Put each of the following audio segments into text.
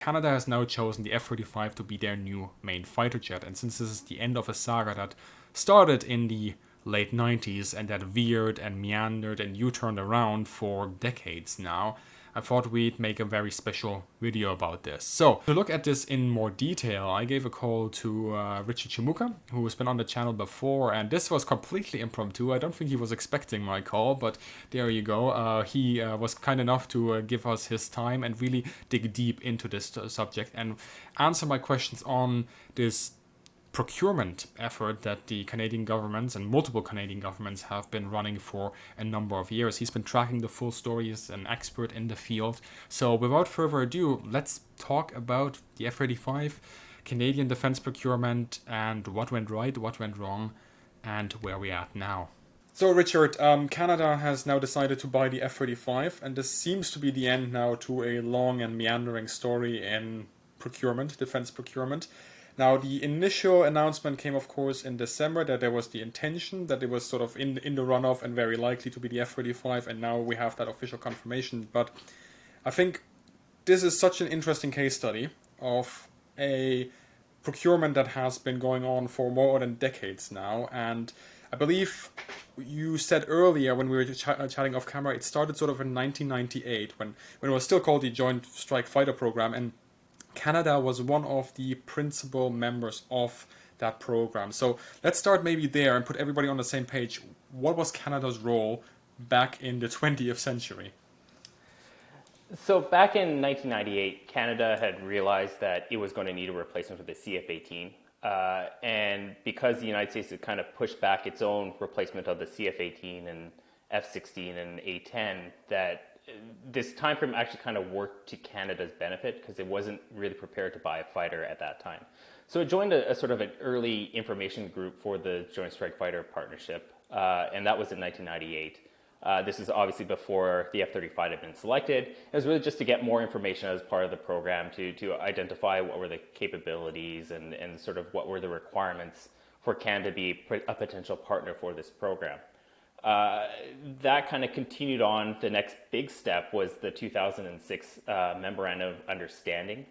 Canada has now chosen the F-35 to be their new main fighter jet, and since this is the end of a saga that started in the late 90s and that veered and meandered and U-turned around for decades now, I thought we'd make a very special video about this. So, to look at this in more detail, I gave a call to Richard Shimooka, who has been on the channel before, and this was completely impromptu. I don't think he was expecting my call, but there you go. He was kind enough to give us his time and really dig deep into this subject and answer my questions on this procurement effort that the Canadian governments and multiple Canadian governments have been running for a number of years. He's been tracking the full story, he's an expert in the field. So without further ado, let's talk about the F-35, Canadian defense procurement, and what went right, what went wrong, and where we're at now. So Richard, Canada has now decided to buy the F-35, and this seems to be the end now to a long and meandering story in procurement, defense procurement. Now, the initial announcement came, of course, in December that there was the intention, that it was sort of in the runoff and very likely to be the F-35, and now we have that official confirmation. But I think this is such an interesting case study of a procurement that has been going on for more than decades now. And I believe you said earlier when we were chatting off camera, it started sort of in 1998 when it was still called the Joint Strike Fighter Program, and Canada was one of the principal members of that program. So let's start maybe there and put everybody on the same page. What was Canada's role back in the 20th century? So back in 1998, Canada had realized that it was going to need a replacement for the CF-18. And because the United States had kind of pushed back its own replacement of the CF-18 and F-16 and A-10, that this time frame actually kind of worked to Canada's benefit because it wasn't really prepared to buy a fighter at that time. So it joined a sort of an early information group for the Joint Strike Fighter Partnership, and that was in 1998. This is obviously before the F-35 had been selected. It was really just to get more information as part of the program to identify what were the capabilities and sort of what were the requirements for Canada to be a potential partner for this program. That kind of continued on. The next big step was the 2006 Memorandum of Understanding.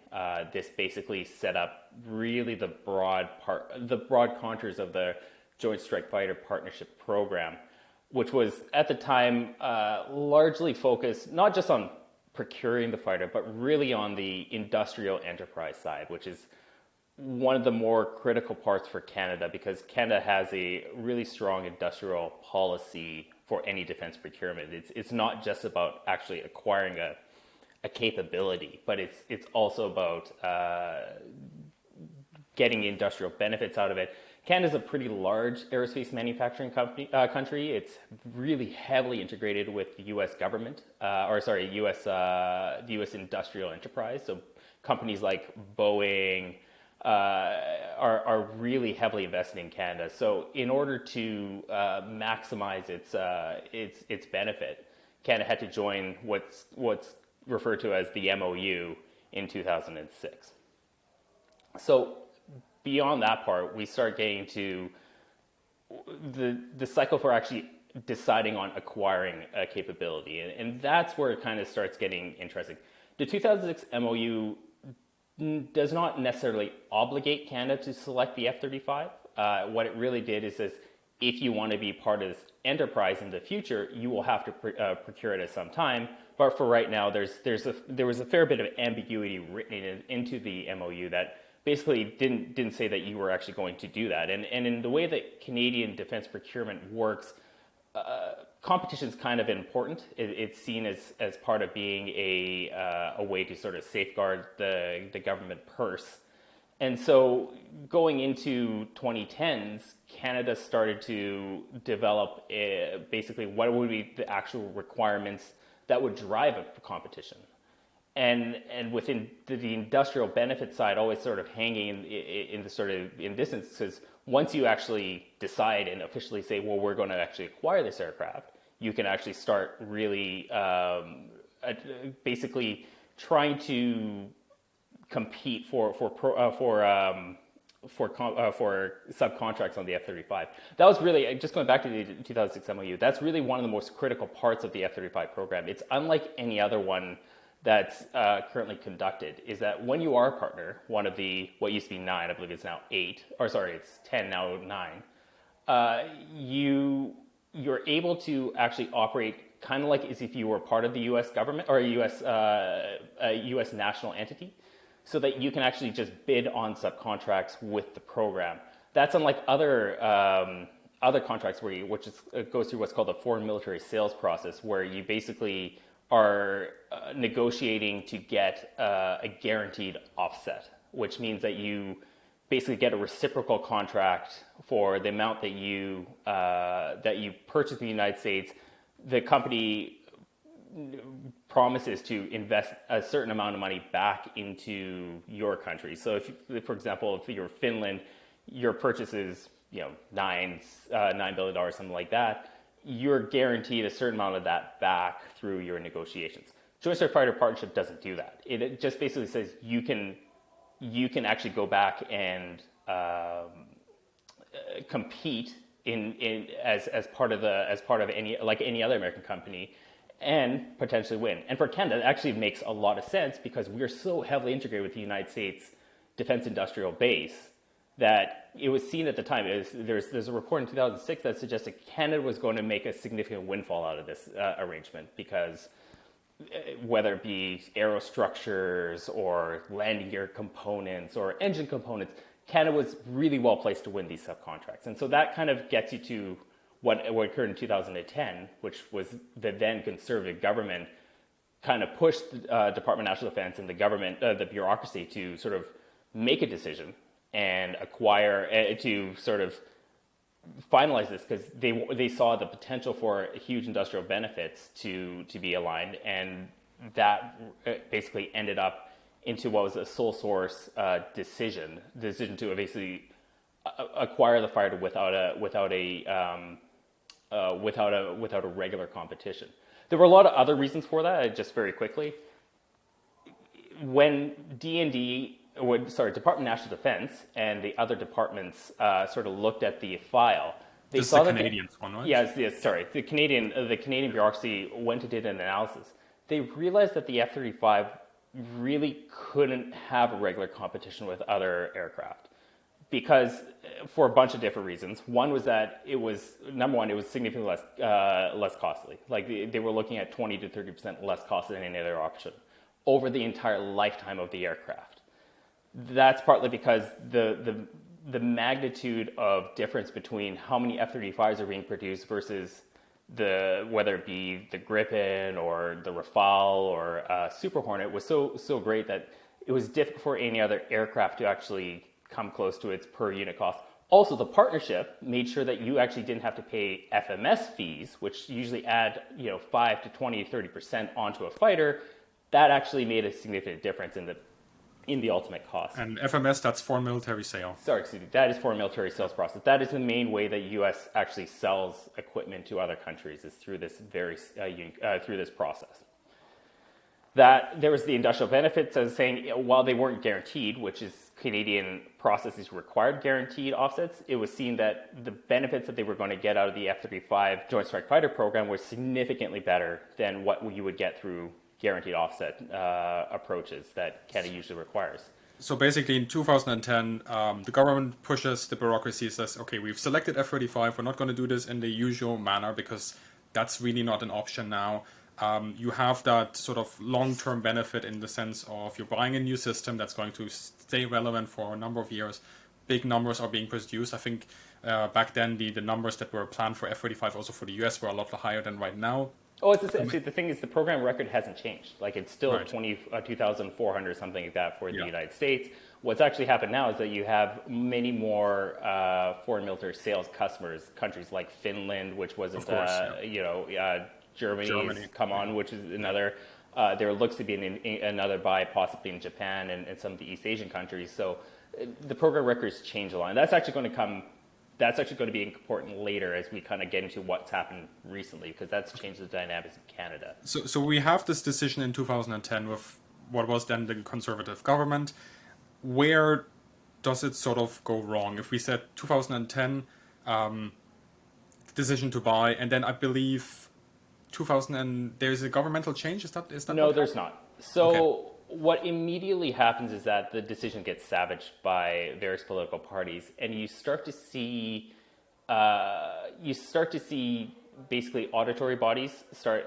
This basically set up really the broad contours of the Joint Strike Fighter Partnership Program, which was at the time largely focused not just on procuring the fighter, but really on the industrial enterprise side, which is one of the more critical parts for Canada because Canada has a really strong industrial policy for any defense procurement. It's not just about actually acquiring a capability, but it's also about getting industrial benefits out of it. Canada's a pretty large aerospace manufacturing country. It's really heavily integrated with the U.S. government, the U.S. industrial enterprise. So companies like Boeing, are really heavily invested in Canada. So in order to maximize its benefit, Canada had to join what's referred to as the MOU in 2006. So beyond that part, we start getting to the cycle for actually deciding on acquiring a capability, and that's where it kind of starts getting interesting. The 2006 MOU does not necessarily obligate Canada to select the F-35. What it really did is says, if you want to be part of this enterprise in the future, you will have to procure it at some time. But for right now, there was a fair bit of ambiguity written into the MOU that basically didn't say that you were actually going to do that. And in the way that Canadian defense procurement works, competition is kind of important. It's seen as part of being a way to sort of safeguard the government purse. And so going into 2010s, Canada started to develop basically what would be the actual requirements that would drive a competition. And within the industrial benefit side, always sort of hanging in distance, because once you actually decide and officially say, well, we're going to actually acquire this aircraft, you can actually start really basically trying to compete for subcontracts on the F-35. That was really, just going back to the 2006 MOU, that's really one of the most critical parts of the F-35 program. It's unlike any other one that's currently conducted is that when you are a partner, one of the, what used to be 9, I believe it's now 8, or sorry, it's 10, now 9, you're able to actually operate kind of like as if you were part of the U.S. government or a U.S. national entity, so that you can actually just bid on subcontracts with the program. That's unlike other contracts where it goes through what's called a foreign military sales process, where you basically are negotiating to get a guaranteed offset, which means that you basically get a reciprocal contract for the amount that you purchase in the United States. The company promises to invest a certain amount of money back into your country. So, if, for example, if you're Finland, your purchase is $9 billion, something like that, you're guaranteed a certain amount of that back through your negotiations. Joint Strike Fighter Partnership doesn't do that. It just basically says you can actually go back and compete as part of any other American company and potentially win. And for Canada, it actually makes a lot of sense because we're so heavily integrated with the United States defense industrial base that it was seen at the time. There's a report in 2006 that suggested Canada was going to make a significant windfall out of this arrangement, because whether it be aerostructures or landing gear components or engine components, Canada was really well placed to win these subcontracts. And so that kind of gets you to what occurred in 2010, which was the then conservative government kind of pushed the Department of National Defense and the government, the bureaucracy, to sort of make a decision and acquire, to sort of finalize this, because they saw the potential for huge industrial benefits to be aligned, and that basically ended up into what was a sole source decision to basically acquire the fighter without a regular competition. There were a lot of other reasons for that. Just very quickly, when Department of National Defense and the other departments sort of looked at the file, they saw the Canadians one, right? Yes, sorry. The Canadian bureaucracy went and did an analysis. They realized that the F-35 really couldn't have a regular competition with other aircraft, because for a bunch of different reasons. One was that it was significantly less costly. Like they were looking at 20 to 30% less costly than any other option over the entire lifetime of the aircraft. That's partly because the magnitude of difference between how many F-35s are being produced versus whether it be the Gripen or the Rafale or Super Hornet was so great that it was difficult for any other aircraft to actually come close to its per unit cost. Also, the partnership made sure that you actually didn't have to pay FMS fees, which usually add 5 to 20, 30% onto a fighter. That actually made a significant difference in the ultimate cost. And FMS, that's foreign military sale. Sorry, excuse me. That is foreign military sales process. That is the main way that U.S. actually sells equipment to other countries, is through this through this process. That there was the industrial benefits, as saying, while they weren't guaranteed, which is Canadian processes required guaranteed offsets, it was seen that the benefits that they were going to get out of the F-35 Joint Strike Fighter program were significantly better than what you would get through guaranteed offset approaches that Canada usually requires. So basically in 2010, the government pushes the bureaucracy, says, okay, we've selected F-35, we're not going to do this in the usual manner because that's really not an option now. You have that sort of long-term benefit in the sense of you're buying a new system that's going to stay relevant for a number of years. Big numbers are being produced. I think back then the numbers that were planned for F-35 also for the US were a lot higher than right now. Oh, see, the thing is, the program record hasn't changed. Like, it's still Right. 2,400, something like that, for the United States. What's actually happened now is that you have many more foreign military sales customers, countries like Finland, which wasn't, Germany. Come on, which is another. There looks to be another buy, possibly in Japan and some of the East Asian countries. So the program records change a lot. And that's actually going to be important later as we kind of get into what's happened recently, because that's changed the dynamics in Canada. So we have this decision in 2010 with what was then the Conservative government. Where does it sort of go wrong? If we said 2010 decision to buy, and then I believe there's a governmental change. Is that No, there's not. So what immediately happens is that the decision gets savaged by various political parties, and you start to see basically auditory bodies start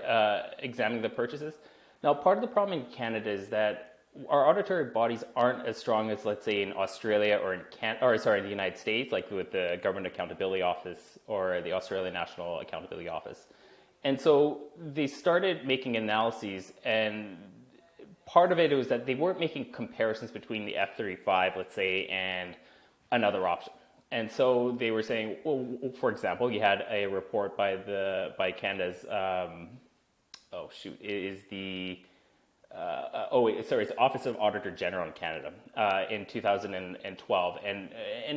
examining the purchases. Now, part of the problem in Canada is that our auditory bodies aren't as strong as, let's say, in Australia or in the United States, like with the Government Accountability Office or the Australian National Accountability Office. And so they started making analyses, and part of it was that they weren't making comparisons between the F-35, let's say, and another option. And so they were saying, well, for example, you had a report by Canada's, it's Office of Auditor General in Canada in 2012, and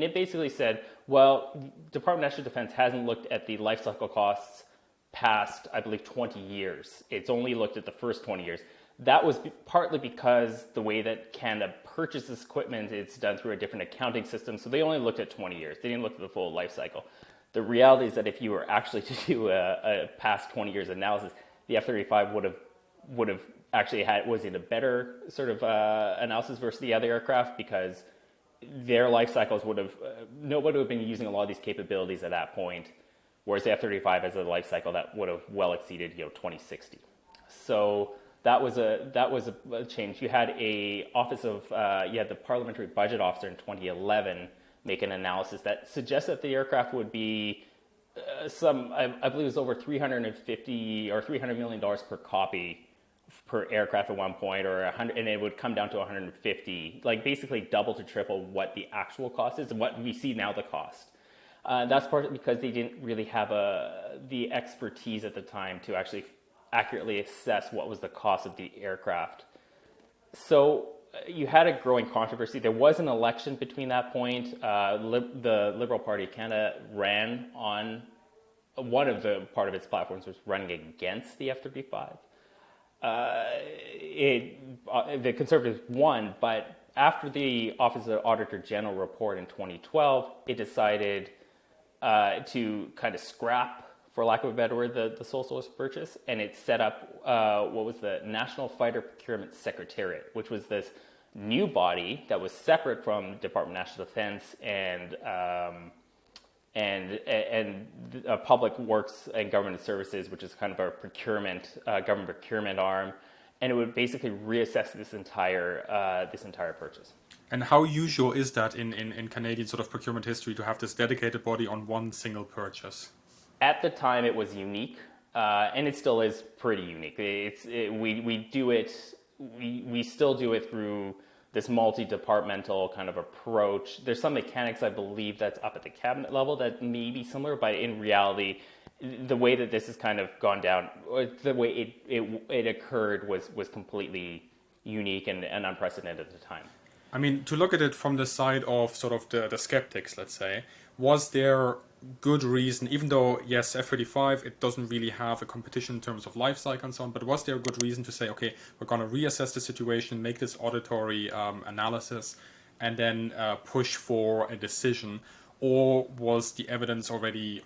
it basically said, well, Department of National Defense hasn't looked at the life cycle costs past, I believe, 20 years. It's only looked at the first 20 years. That was partly because the way that Canada purchases equipment, it's done through a different accounting system, so they only looked at 20 years. They didn't look at the full life cycle. The reality is that if you were actually to do a past 20 years analysis, the F-35 would have actually was in a better sort of analysis versus the other aircraft, because their life cycles nobody would have been using a lot of these capabilities at that point, whereas the F-35 has a life cycle that would have well exceeded 2060. So that was a change. You had you had the Parliamentary Budget Officer in 2011 make an analysis that suggests that the aircraft would be I believe it was over $350 or $300 million per copy per aircraft at one point, or 100, and it would come down to 150, like basically double to triple what the actual cost is and what we see now the cost. That's partly because they didn't really have the expertise at the time to actually accurately assess what was the cost of the aircraft. So you had a growing controversy. There was an election between that point. The Liberal Party of Canada ran on part of its platforms was running against the F-35. The Conservatives won, but after the Office of the Auditor General report in 2012, it decided to kind of scrap, for lack of a better word, the sole source purchase, and it set up what was the National Fighter Procurement Secretariat, which was this new body that was separate from Department of National Defense and Public Works and Government Services, which is kind of a government procurement arm, and it would basically reassess this entire purchase. And how usual is that in Canadian sort of procurement history to have this dedicated body on one single purchase? At the time, it was unique, and it still is pretty unique. We still do it through this multi-departmental kind of approach. There's some mechanics, I believe, that's up at the cabinet level that may be similar, but in reality, the way that this has kind of gone down, the way it occurred was completely unique and unprecedented at the time. I mean, to look at it from the side of sort of the skeptics, let's say, was there good reason, even though, yes, F-35, it doesn't really have a competition in terms of life cycle and so on, but was there a good reason to say, okay, we're going to reassess the situation, make this auditory analysis, and then push for a decision? Or was the evidence already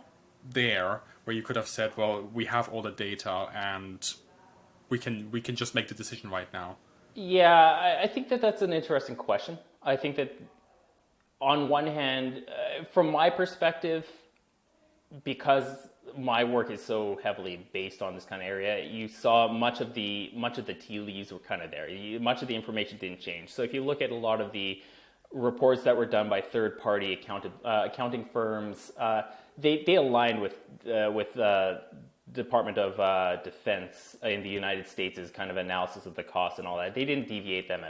there where you could have said, well, we have all the data and we can just make the decision right now? Yeah, I think that's an interesting question. I think that on one hand, from my perspective, because my work is so heavily based on this kind of area, you saw much of the tea leaves were kind of there. Much of the information didn't change. So if you look at a lot of the reports that were done by third-party accounting firms, they aligned with Department of Defense in the United States' kind of analysis of the cost and all that. They didn't deviate them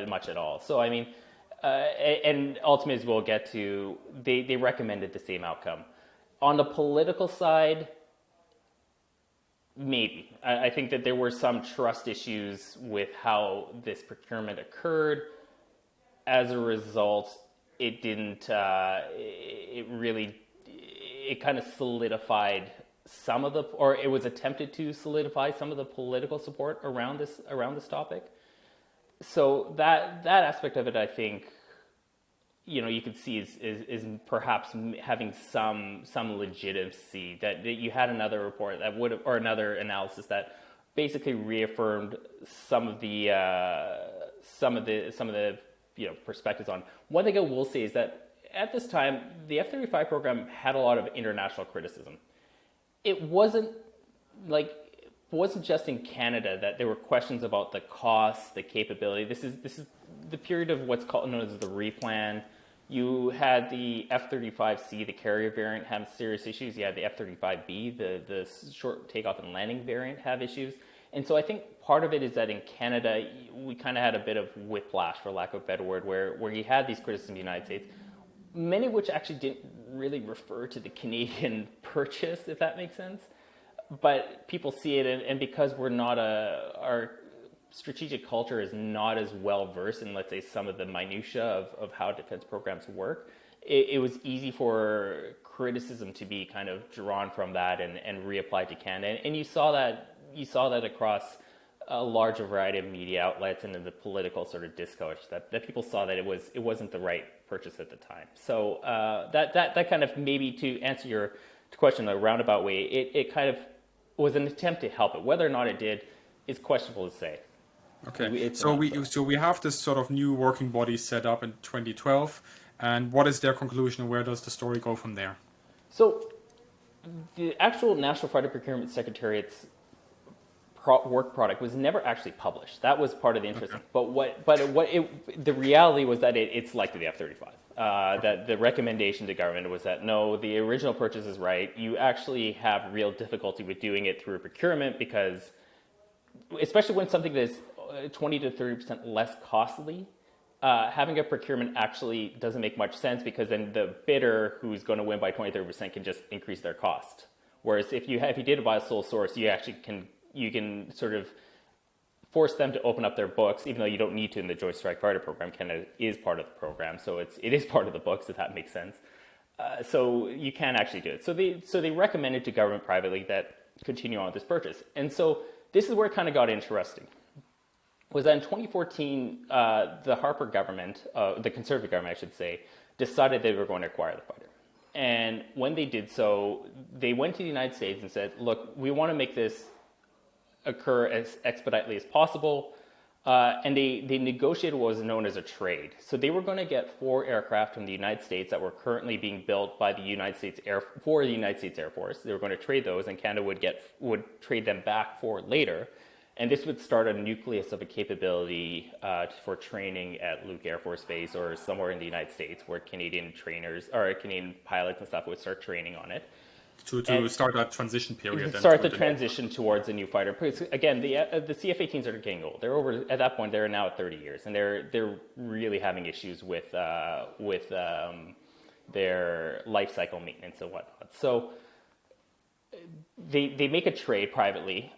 much at all. So I mean, and ultimately, as we'll get to, they recommended the same outcome. On the political side, maybe. I think that there were some trust issues with how this procurement occurred. As a result, it didn't. It kind of solidified some of the, or it was attempted to solidify some of the political support around this topic. So that aspect of it, I think, you could see is perhaps having some legitimacy, that you had another report that would have, or another analysis that basically reaffirmed some of the perspectives on. One thing I will say is that at this time, the F-35 program had a lot of international criticism. It wasn't just in Canada that there were questions about the cost, the capability. This is the period of what's known as the replan. You had the F-35C, the carrier variant, have serious issues. You had the F-35B, the short takeoff and landing variant, have issues. And so I think part of it is that in Canada, we kind of had a bit of whiplash, for lack of a better word, where you had these criticisms in the United States, many of which actually didn't really refer to the Canadian purchase, if that makes sense. But people see it, and because we're not our strategic culture is not as well versed in, let's say, some of the minutia of how defense programs work, it was easy for criticism to be kind of drawn from that and reapplied to Canada. And you saw that across a larger variety of media outlets and in the political sort of discourse that people saw that it wasn't the right purchase at the time. So that kind of, maybe to answer your question in a roundabout way, it kind of was an attempt to help it. Whether or not it did is questionable to say. Okay, so we have this sort of new working body set up in 2012, and what is their conclusion, and where does the story go from there? So the actual National Fighter Procurement Secretariat's work product was never actually published. That was part of the interest. Okay. The reality was that it selected the F-35. That the recommendation to government was that no, the original purchase is right. You actually have real difficulty with doing it through procurement because, especially when something that's 20 to 30% less costly, having a procurement actually doesn't make much sense, because then the bidder who's going to win by 20, 30% can just increase their cost. Whereas if you did it by a sole source, you can sort of force them to open up their books, even though you don't need to in the Joint Strike Fighter program. Canada is part of the program, so it is part of the books, if that makes sense. So you can actually do it. So they recommended to government privately that continue on with this purchase. And so this is where it kind of got interesting. Was that in 2014, the Harper government, the Conservative government, I should say, decided they were going to acquire the fighter. And when they did so, they went to the United States and said, look, we want to make this occur as expeditiously as possible. And they negotiated what was known as a trade. So they were going to get 4 aircraft from the United States that were currently being built by the United States Air Force. They were going to trade those, and Canada would trade them back for later. And this would start a nucleus of a capability for training at Luke Air Force Base or somewhere in the United States, where Canadian trainers or Canadian pilots and stuff would start training on it. To start that transition period. Start the transition towards a new fighter. Because again, the CF-18s are getting old. They're over at that point. They're now at 30 years, and they're really having issues with their life cycle maintenance and whatnot. So they make a trade privately,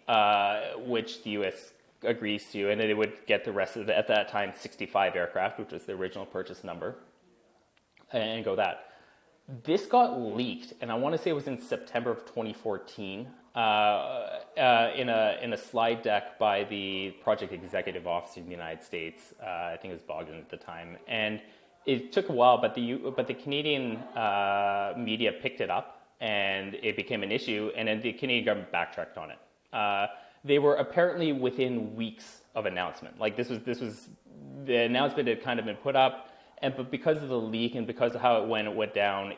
which the U.S. agrees to, and then they would get the rest of the, at that time, 65 aircraft, which was the original purchase number, and go that. This got leaked, and I want to say it was in September of 2014, in a slide deck by the project executive officer in the United States. I think it was Bogdan at the time, and it took a while, but the Canadian media picked it up, and it became an issue, and then the Canadian government backtracked on it. They were apparently within weeks of announcement. Like this was the announcement had kind of been put up. But because of the leak and because of how it went down,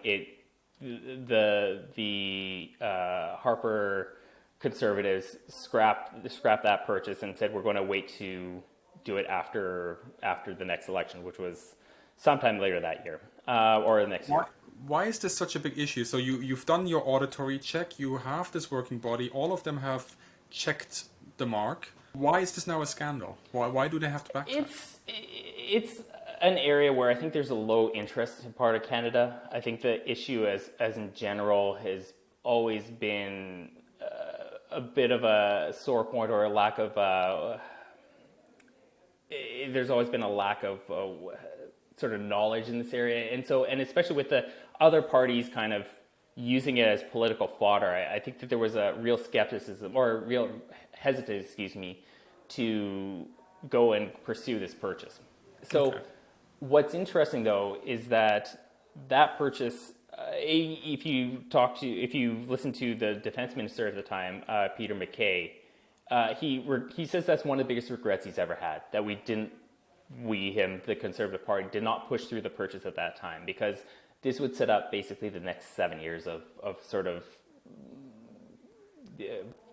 the Harper conservatives scrapped that purchase and said we're going to wait to do it after the next election, which was sometime later that year or the next year. Why is this such a big issue? So you've done your auditory check, you have this working body, all of them have checked the mark. Why is this now a scandal? Why do they have to backtrack? It's an area where I think there's a low interest in part of Canada. I think the issue as in general has always been a bit of a sore point, or a lack of there's always been a lack of sort of knowledge in this area, and especially with the other parties kind of using it as political fodder, I think that there was a real skepticism or a real hesitance, to go and pursue this purchase. So. Okay. What's interesting, though, is that purchase, if you listen to the defense minister at the time, Peter MacKay, He says that's one of the biggest regrets he's ever had, that him, the Conservative Party, did not push through the purchase at that time, because this would set up basically the next 7 years of sort of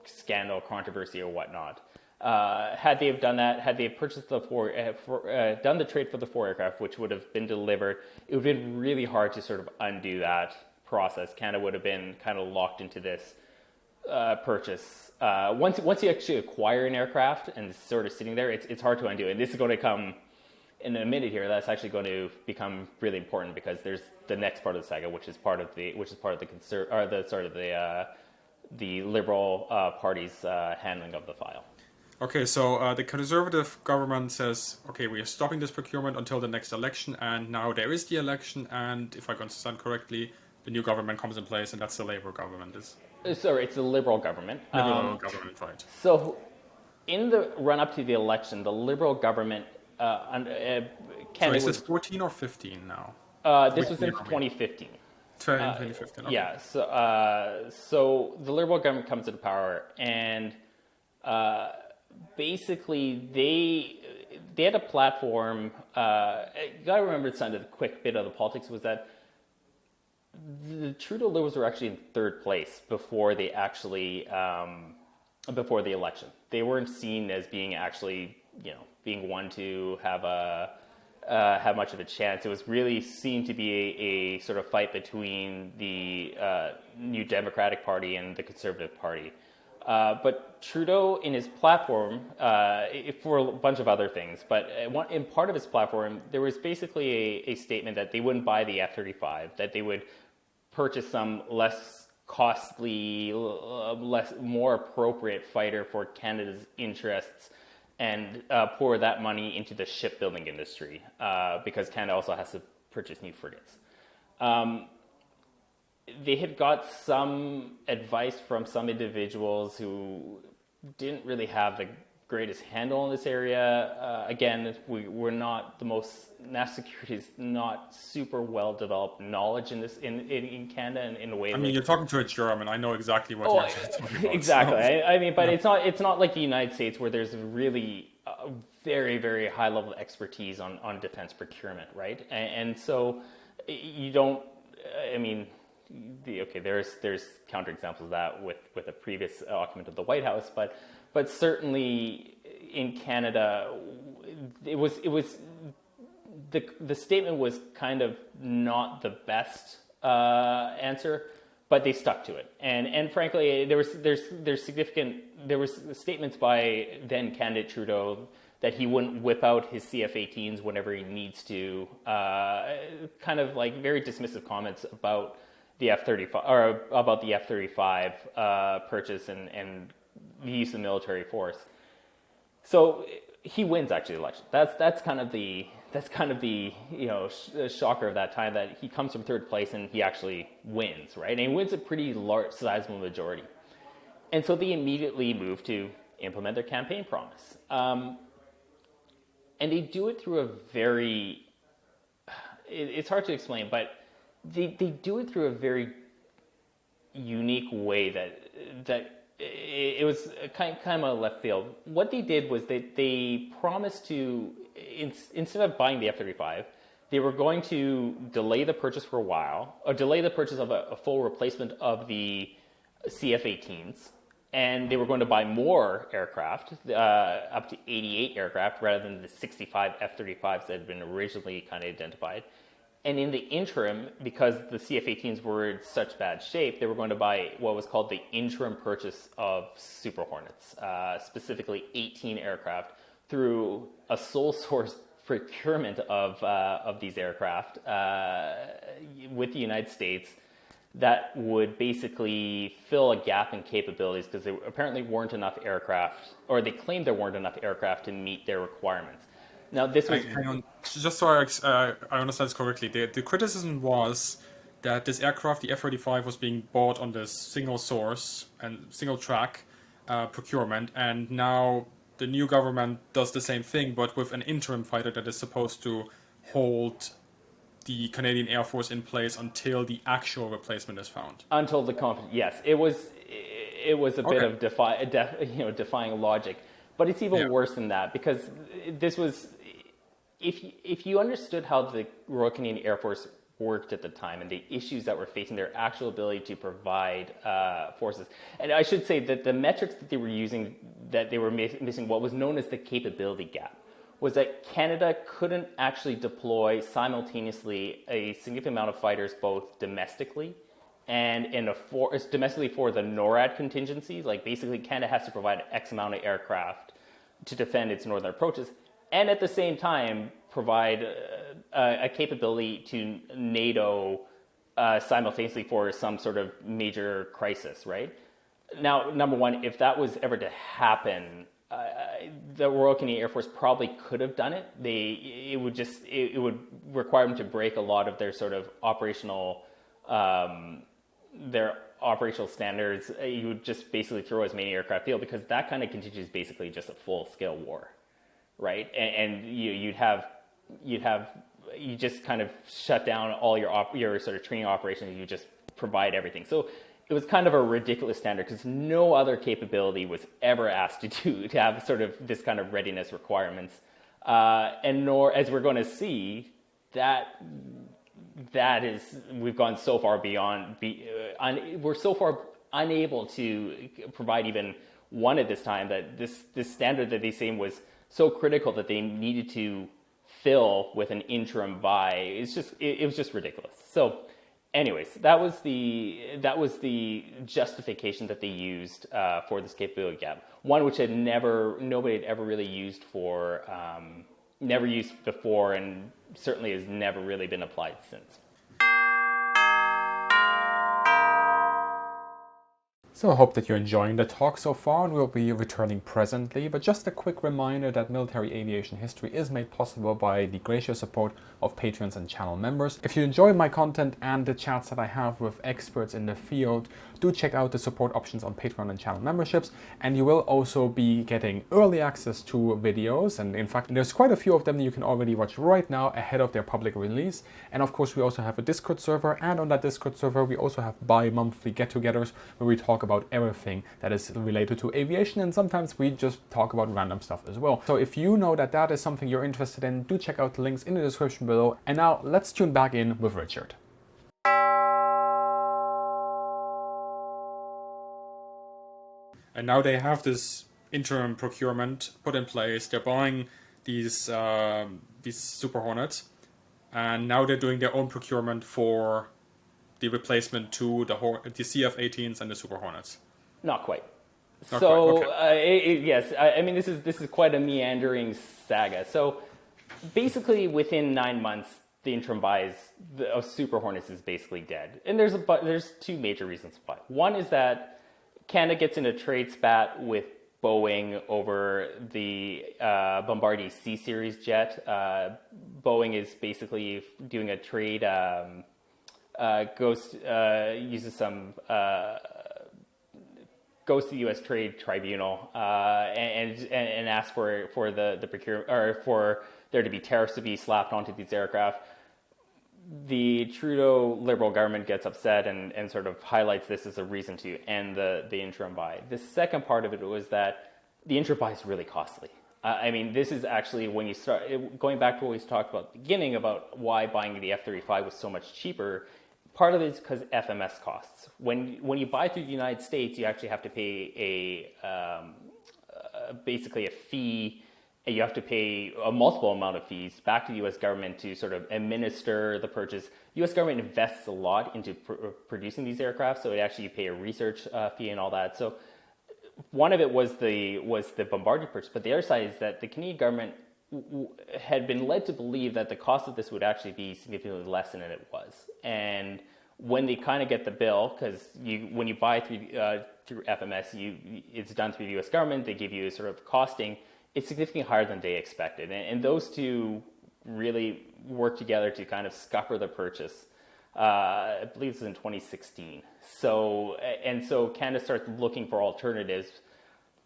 scandal, controversy, or whatnot. Had they have done that, had they have purchased done the trade for the 4 aircraft, which would have been delivered, it would have been really hard to sort of undo that process. Canada would have been kind of locked into this purchase. Once you actually acquire an aircraft and it's sort of sitting there, it's hard to undo. And this is going to come in a minute here. That's actually going to become really important, because there's the next part of the saga, which is part of the the Liberal Party's handling of the file. Okay, so the Conservative government says, okay, we are stopping this procurement until the next election, and now there is the election, and if I understand correctly, the new government comes in place, and that's the Labour government. Sorry, it's the Liberal government. Liberal government, right. So in the run-up to the election, the Liberal government... Canada is this 14 or 15 now? This was in 2015. 2015, okay. Yeah, so the Liberal government comes into power, and basically they had a platform. You got to remember, the quick bit of the politics was that the Trudeau Liberals were actually in third place before they actually before the election. They weren't seen as being actually, being one to have much of a chance. It was really seen to be a sort of fight between the New Democratic Party and the Conservative Party. But Trudeau, in his platform, for a bunch of other things, but in part of his platform, there was basically a statement that they wouldn't buy the F-35, that they would purchase some less costly, more appropriate fighter for Canada's interests, and pour that money into the shipbuilding industry, because Canada also has to purchase new frigates. They had got some advice from some individuals who didn't really have the greatest handle on this area. Again, we're not the most, national security is not super well developed knowledge in this in Canada and in a way. I mean, you're talking to a German. I know exactly what you're talking about. Exactly. So. I mean, but it's not like the United States, where there's really very, very high level of expertise on defense procurement, right? And so you don't. I mean. There's counterexamples of that with a previous occupant of the White House, but certainly in Canada, it was the statement was kind of not the best answer, but they stuck to it. And frankly, there was statements by then candidate Trudeau that he wouldn't whip out his CF-18s whenever he needs to, kind of like very dismissive comments about the F-35, or about the F-35 purchase and the use of military force. So he wins actually the election. That's kind of the shocker of that time, that he comes from third place and he actually wins, right? And he wins a pretty large, sizable majority. And so they immediately move to implement their campaign promise, and they do it through a very, it's hard to explain, but they do it through a very unique way that it was kind of left field. What they did was they promised to, instead of buying the F-35, they were going to delay the purchase for a while, or delay the purchase of a full replacement of the CF-18s, and they were going to buy more aircraft, up to 88 aircraft, rather than the 65 F-35s that had been originally kind of identified. And in the interim, because the CF-18s were in such bad shape, they were going to buy what was called the interim purchase of Super Hornets, specifically 18 aircraft, through a sole source procurement of these aircraft with the United States, that would basically fill a gap in capabilities, because there apparently weren't enough aircraft, or they claimed there weren't enough aircraft to meet their requirements. Now, this was... Hang on. Just so I understand this correctly, the criticism was that this aircraft, the F-35, was being bought on this single source and single track procurement, and now the new government does the same thing, but with an interim fighter that is supposed to hold the Canadian Air Force in place until the actual replacement is found. Until the yes, it was it was a bit of defying logic. But it's even worse than that, because this was, if you understood how the Royal Canadian Air Force worked at the time and the issues that were facing their actual ability to provide forces. And I should say that the metrics that they were using, that they were missing, what was known as the capability gap, was that Canada couldn't actually deploy simultaneously a significant amount of fighters both domestically and domestically for the NORAD contingency. Like basically Canada has to provide X amount of aircraft to defend its northern approaches, and at the same time provide a capability to NATO simultaneously for some sort of major crisis, right? Now, number one, if that was ever to happen, the Royal Canadian Air Force probably could have done it. It would require them to break a lot of their sort of operational standards. You would just basically throw as many aircraft field, because that kind of contingency is basically just a full-scale war, right? And you just kind of shut down all your sort of training operations. You just provide everything. So it was kind of a ridiculous standard, because no other capability was ever asked to have sort of this kind of readiness requirements, and nor, as we're going to see, we've gone so far beyond. We're so far unable to provide even one at this time, that this standard that they say was so critical that they needed to fill with an interim buy. It was just ridiculous. So anyways, that was the justification that they used for this capability gap. One which nobody had ever really used never used before, and certainly has never really been applied since. So I hope that you're enjoying the talk so far, and we'll be returning presently. But just a quick reminder that military aviation history is made possible by the gracious support of patrons and channel members. If you enjoy my content and the chats that I have with experts in the field, do check out the support options on Patreon and channel memberships, and you will also be getting early access to videos. And in fact, there's quite a few of them that you can already watch right now ahead of their public release. And of course, we also have a Discord server, and on that Discord server, we also have bi-monthly get-togethers where we talk about everything that is related to aviation, and sometimes we just talk about random stuff as well. So if you know that is something you're interested in, do check out the links in the description below. And now let's tune back in with Richard. And now they have this interim procurement put in place. They're buying these Super Hornets, and now they're doing their own procurement for the replacement to the CF-18s and the Super Hornets. Not quite. Not quite. Okay. Yes, I mean this is quite a meandering saga. So basically, within 9 months, the interim buys of Super Hornets is basically dead, and there's two major reasons why. One is that Canada gets in a trade spat with Boeing over the Bombardier C-Series jet. Boeing is basically doing a trade. Goes to the U.S. Trade Tribunal and asks for the procurement, or for there to be tariffs to be slapped onto these aircraft. The Trudeau Liberal government gets upset and sort of highlights this as a reason to end the interim buy. The second part of it was that the interim buy is really costly. I mean, this is actually when you start going back to what we talked about at the beginning about why buying the F-35 was so much cheaper. Part of it is because FMS costs. When you buy through the United States, you actually have to pay basically a fee. You have to pay a multiple amount of fees back to the U.S. government to sort of administer the purchase. The U.S. government invests a lot into producing these aircraft, so you pay a research fee and all that. So one of it was the Bombardier purchase, but the other side is that the Canadian government had been led to believe that the cost of this would actually be significantly less than it was. And when they kind of get the bill, because when you buy through FMS, it's done through the U.S. government, they give you a sort of costing. It's significantly higher than they expected. And those two really worked together to kind of scupper the purchase. I believe this was in 2016. So Canada starts looking for alternatives,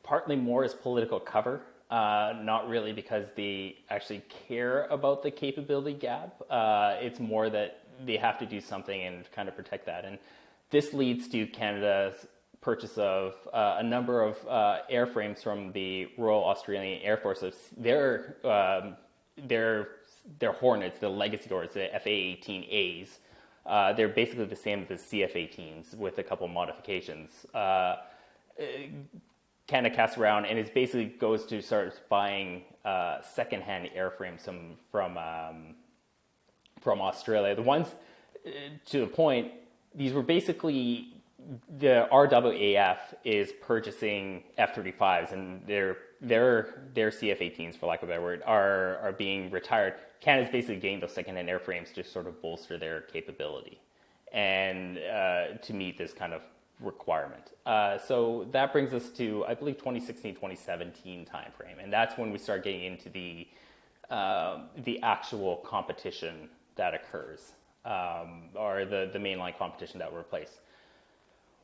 partly more as political cover, not really because they actually care about the capability gap. It's more that they have to do something and kind of protect that. And this leads to Canada's purchase of a number of airframes from the Royal Australian Air Force. Their Hornets, the legacy Hornets, the FA-18As, they're basically the same as the CF-18s with a couple modifications. Kind of casts around, and it basically goes to start buying secondhand airframes from Australia. The ones, to the point, these were basically, the RAAF is purchasing F-35s, and their CF-18s, for lack of a better word, are being retired. Canada's basically getting those secondhand airframes to sort of bolster their capability and to meet this kind of requirement. So that brings us to, I believe, 2016, 2017 timeframe, and that's when we start getting into the actual competition that occurs, or the mainline competition that will replace.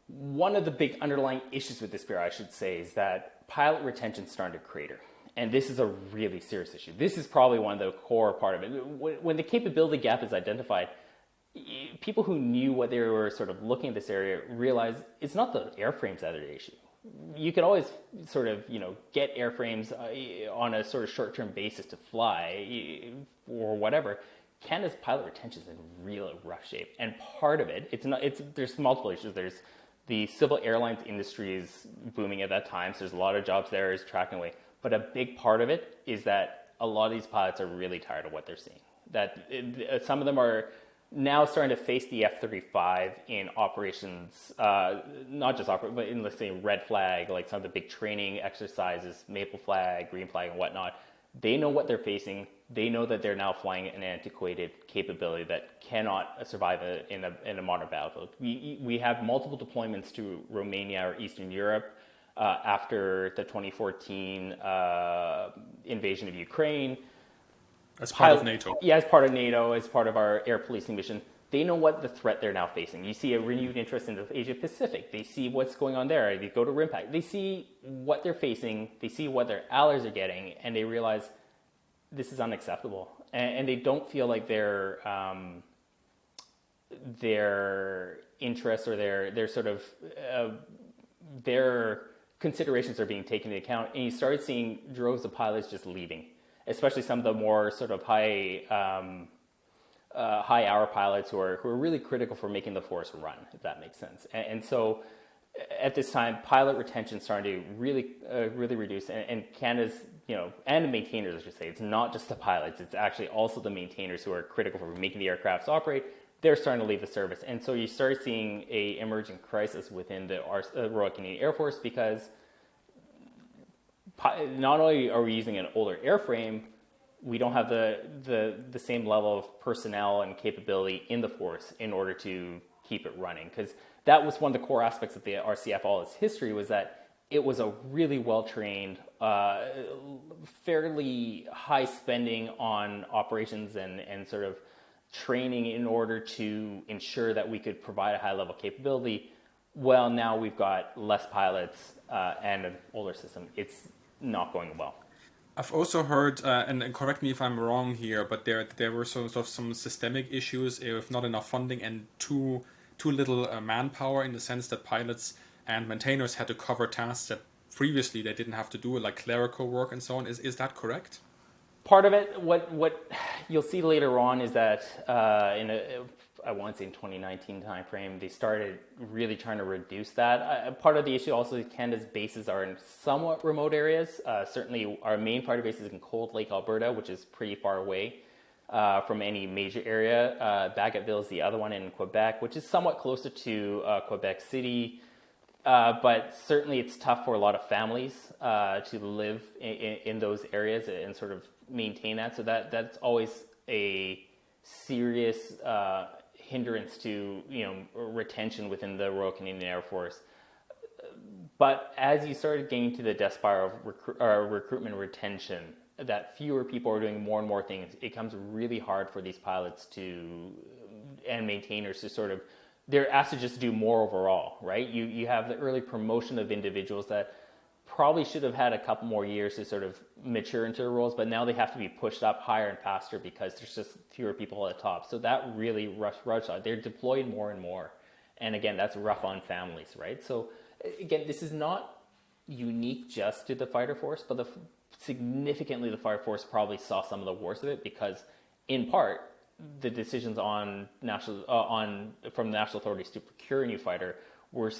One of the big underlying issues with this bureau, I should say, is that pilot retention started to crater. And this is a really serious issue. This is probably one of the core part of it. When the capability gap is identified, people who knew what they were sort of looking at this area realized it's not the airframes that are the issue. You could always sort of, get airframes on a sort of short-term basis to fly or whatever. Canada's pilot retention is in real rough shape. And part of it, there's multiple issues. There's the civil airlines industry is booming at that time, so there's a lot of jobs there, is tracking away. But a big part of it is that a lot of these pilots are really tired of what they're seeing. Some of them are now starting to face the F-35 in operations, not just but in, let's say, red flag, like some of the big training exercises, maple flag, green flag, and whatnot. They know what they're facing. They know that they're now flying an antiquated capability that cannot survive in a modern battlefield. We have multiple deployments to Romania or Eastern Europe after the 2014 invasion of Ukraine. As part of NATO. Yeah, as part of NATO, as part of our air policing mission. They know what the threat they're now facing. You see a renewed interest in the Asia Pacific. They see what's going on there. They go to RIMPAC. They see what they're facing. They see what their allies are getting, and they realize this is unacceptable. And they don't feel like their interests or their sort of their considerations are being taken into account. And you started seeing droves of pilots just leaving, especially some of the more sort of high hour pilots who are really critical for making the force run, if that makes sense. And so at this time, pilot retention starting to really reduce, and Canada's, and the maintainers, I should say, it's not just the pilots, it's actually also the maintainers who are critical for making the aircrafts operate. They're starting to leave the service. And so you start seeing a emerging crisis within the Royal Canadian Air Force, because not only are we using an older airframe, we don't have the same level of personnel and capability in the force in order to keep it running. Because that was one of the core aspects of the RCAF all its history, was that it was a really well-trained, fairly high spending on operations and sort of training in order to ensure that we could provide a high-level capability. Well, now we've got less pilots and an older system. It's not going well. I've also heard, and correct me if I'm wrong here, but there were sort of some systemic issues with not enough funding and too little manpower, in the sense that pilots and maintainers had to cover tasks that previously they didn't have to do, like clerical work and so on. Is that correct? Part of it, what you'll see later on is that I want to say in 2019 timeframe, they started really trying to reduce that. Part of the issue also is Canada's bases are in somewhat remote areas. Certainly our main fighter base is in Cold Lake, Alberta, which is pretty far away from any major area. Bagotville is the other one in Quebec, which is somewhat closer to Quebec City. But certainly it's tough for a lot of families to live in those areas and sort of maintain that. So that's always a serious hindrance to retention within the Royal Canadian Air Force. But as you started getting to the death spiral of recruitment and retention, that fewer people are doing more and more things, it becomes really hard for these pilots and maintainers to sort of, they're asked to just do more overall, right? You have the early promotion of individuals that probably should have had a couple more years to sort of mature into their roles, but now they have to be pushed up higher and faster because there's just fewer people at the top. So that really rush on. They're deployed more and more. And again, that's rough on families, right? So again, this is not unique just to the fighter force, but significantly the fighter force probably saw some of the worst of it because, in part, the decisions from the national authorities to procure a new fighter were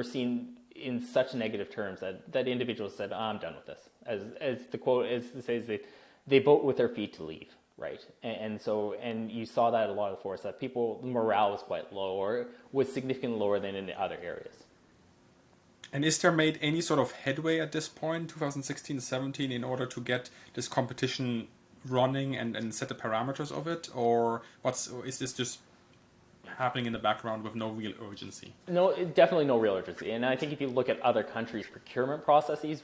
seen in such negative terms that individuals said, "I'm done with this." As the quote says, they vote with their feet to leave, right? And you saw that a lot of the force, that people morale was quite low, or was significantly lower than in the other areas. And is there made any sort of headway at this point, 2016-17, in order to get this competition running and set the parameters of it, or is this just happening in the background with no real urgency? No, definitely no real urgency. And I think if you look at other countries' procurement processes,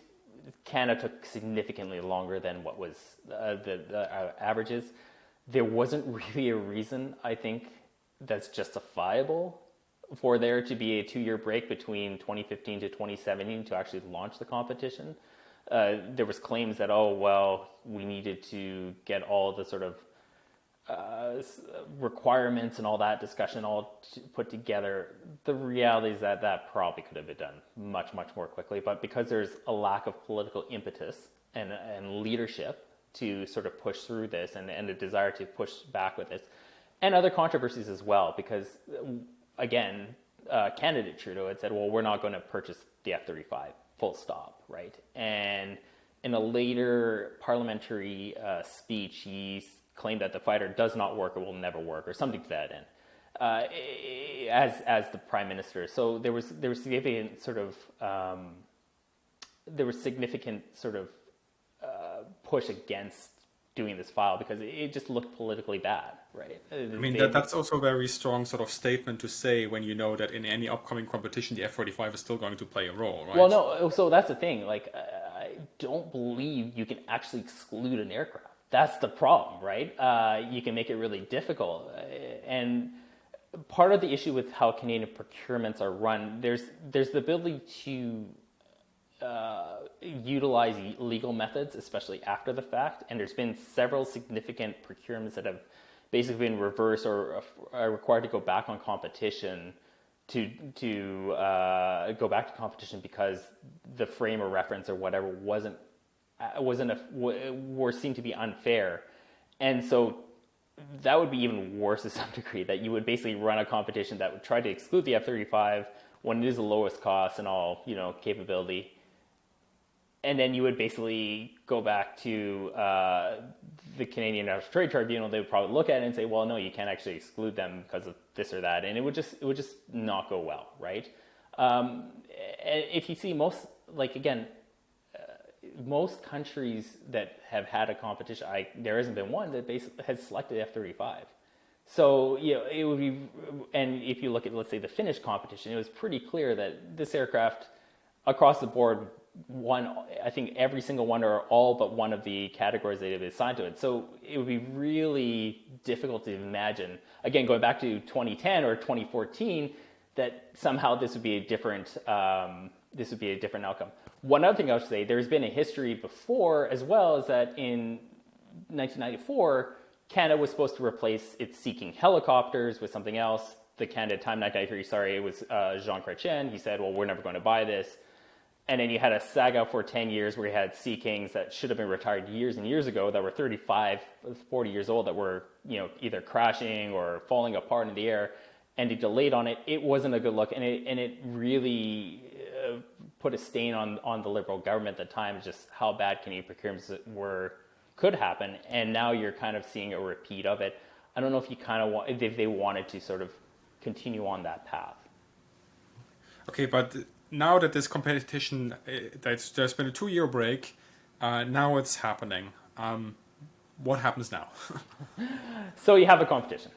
Canada took significantly longer than what was the averages. There wasn't really a reason, I think, that's justifiable for there to be a 2-year break between 2015 to 2017 to actually launch the competition. There was claims that, we needed to get all the sort of requirements and all that discussion all put together. The reality is that probably could have been done much, much more quickly. But because there's a lack of political impetus and leadership to sort of push through this and a desire to push back with this, and other controversies as well, because, again, candidate Trudeau had said, we're not going to purchase the F-35, full stop, right? And in a later parliamentary speech, he claimed that the fighter does not work or will never work, or something to that end, as the prime minister. So there was significant sort of push against doing this file because it just looked politically bad, right? I mean, that's also a very strong sort of statement to say when you know that in any upcoming competition, the F-35 is still going to play a role, right? Well, no, so that's the thing. Like, I don't believe you can actually exclude an aircraft. That's the problem, right? You can make it really difficult. And part of the issue with how Canadian procurements are run, there's the ability to utilize legal methods, especially after the fact. And there's been several significant procurements that have basically been reversed or are required to go back on competition to go back to competition because the frame of reference or whatever were seen to be unfair. And so that would be even worse to some degree, that you would basically run a competition that would try to exclude the F-35 when it is the lowest cost and all, capability. And then you would basically go back to the Canadian National Trade Tribunal. They would probably look at it and say, well, no, you can't actually exclude them because of this or that. And it would just not go well, right? And if you see most countries that have had a competition, there hasn't been one that basically has selected F-35. So, it would be, and if you look at, let's say, the Finnish competition, it was pretty clear that this aircraft across the board won, I think, every single one or all but one of the categories that it assigned to it. So it would be really difficult to imagine, again, going back to 2010 or 2014, that somehow this would be a different outcome. One other thing I would say, there's been a history before as well, is that in 1994, Canada was supposed to replace its Sea King helicopters with something else. The Canada Time 1993, it was Jean Chrétien. He said, we're never going to buy this. And then you had a Saga for 10 years where you had Sea Kings that should have been retired years and years ago that were 35, 40 years old that were, either crashing or falling apart in the air, and they delayed on it. It wasn't a good look, and it really put a stain on the Liberal government at the time, just how bad Canadian procurements could happen. And now you're kind of seeing a repeat of it. I don't know if if they wanted to sort of continue on that path. Okay, but now that this competition, there's been a 2-year break, now it's happening. What happens now? So you have a competition.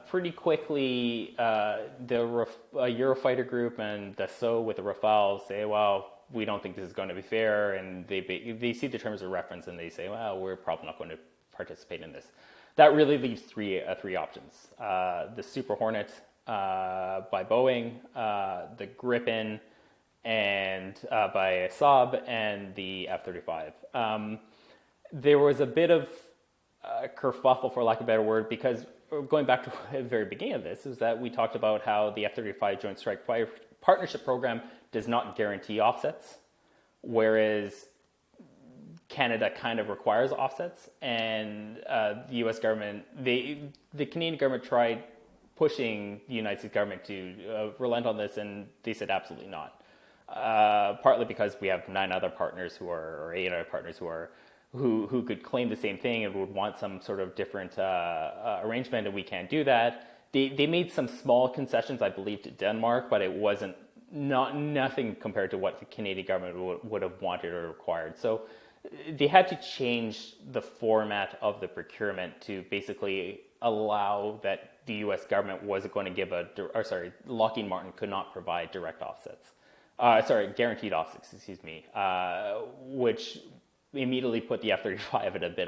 Pretty quickly, the Eurofighter group and Dassault with the Rafale say, well, we don't think this is going to be fair, and they see the terms of reference and they say, well, we're probably not going to participate in this. That really leaves three options: the Super Hornet by Boeing, the Gripen, and by Saab, and the F-35. There was a bit of kerfuffle, for lack of a better word, because going back to the very beginning of this, is that we talked about how the F-35 Joint Strike partnership program does not guarantee offsets, whereas Canada kind of requires offsets, and the U.S. government, the Canadian government tried pushing the United States government to relent on this, and they said absolutely not. Partly because we have 9 other partners or 8 other partners who could claim the same thing and would want some sort of different arrangement, and we can't do that. They made some small concessions, I believe, to Denmark, but it wasn't nothing compared to what the Canadian government would have wanted or required. So they had to change the format of the procurement to basically allow that the U.S. government wasn't going to give Lockheed Martin could not provide direct offsets. Guaranteed offsets, which immediately put the F-35 at a bit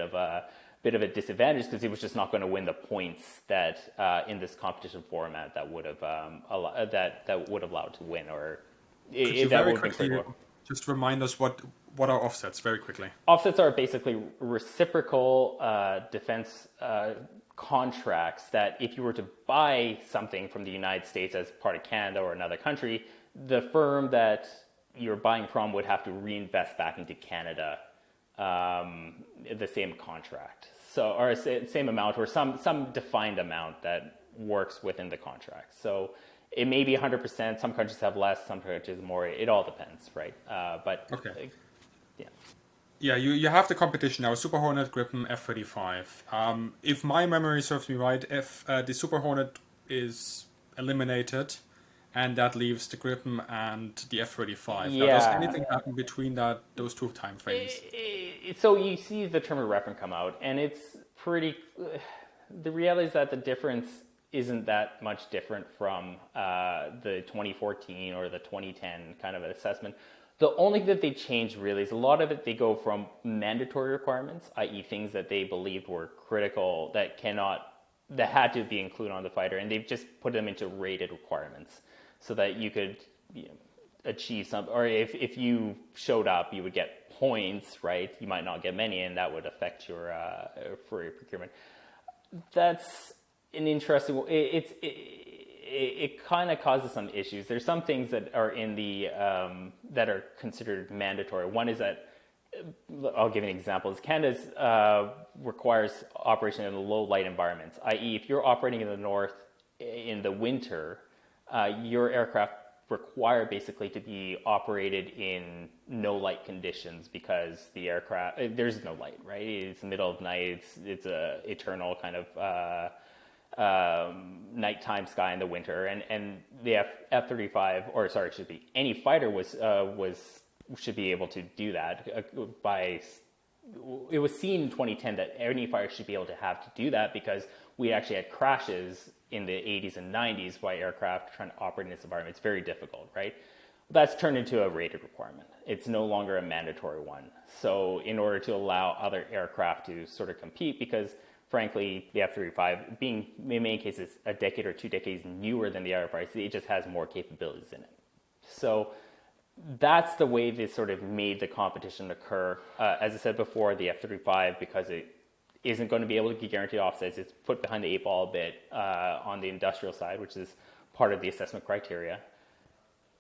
of a disadvantage because it was just not going to win the points that in this competition format that would have allowed to win. Or could you very quickly just remind us what are offsets very quickly? Offsets are basically reciprocal defense contracts that if you were to buy something from the United States as part of Canada or another country, the firm that you're buying from would have to reinvest back into Canada the same contract, or same amount, or some defined amount that works within the contract. So it may be 100%. Some countries have less, some countries more. It all depends, right? But okay. Yeah. Yeah, you have the competition now, Super Hornet, Gripen, F-35. If my memory serves me right, the Super Hornet is eliminated, and that leaves the Gripen and the F-35. Yeah. Now, does anything happen between those 2 time frames? So you see the term of reference come out, and it's pretty... The reality is that the difference isn't that much different from the 2014 or the 2010 kind of an assessment. The only thing that they change really is a lot of it, they go from mandatory requirements, i.e. things that they believed were critical that had to be included on the fighter, and they've just put them into rated requirements so that you could achieve some, or if you showed up, you would get points, right? You might not get many, and that would affect your for your procurement. That's an interesting. It kind of causes some issues. There's some things that are in the that are considered mandatory. One is that I'll give an example. Canada requires operation in low light environments, i.e., if you're operating in the north in the winter, your aircraft require basically to be operated in no light conditions because the aircraft there's no light, right? It's the middle of night. It's a eternal kind of nighttime sky in the winter, and the F-35, or sorry, it should be any fighter should be able to do that. It was seen in 2010 that any fighter should be able to have to do that because we actually had crashes in the 80s and 90s by aircraft trying to operate in this environment. It's very difficult, right? That's turned into a rated requirement. It's no longer a mandatory one. So in order to allow other aircraft to sort of compete, because frankly, the F-35, being in many cases a decade or 2 decades newer than the F-35, it just has more capabilities in it. So that's the way they sort of made the competition occur. As I said before, the F-35, because it isn't going to be able to guarantee offsets, it's put behind the 8 ball a bit on the industrial side, which is part of the assessment criteria.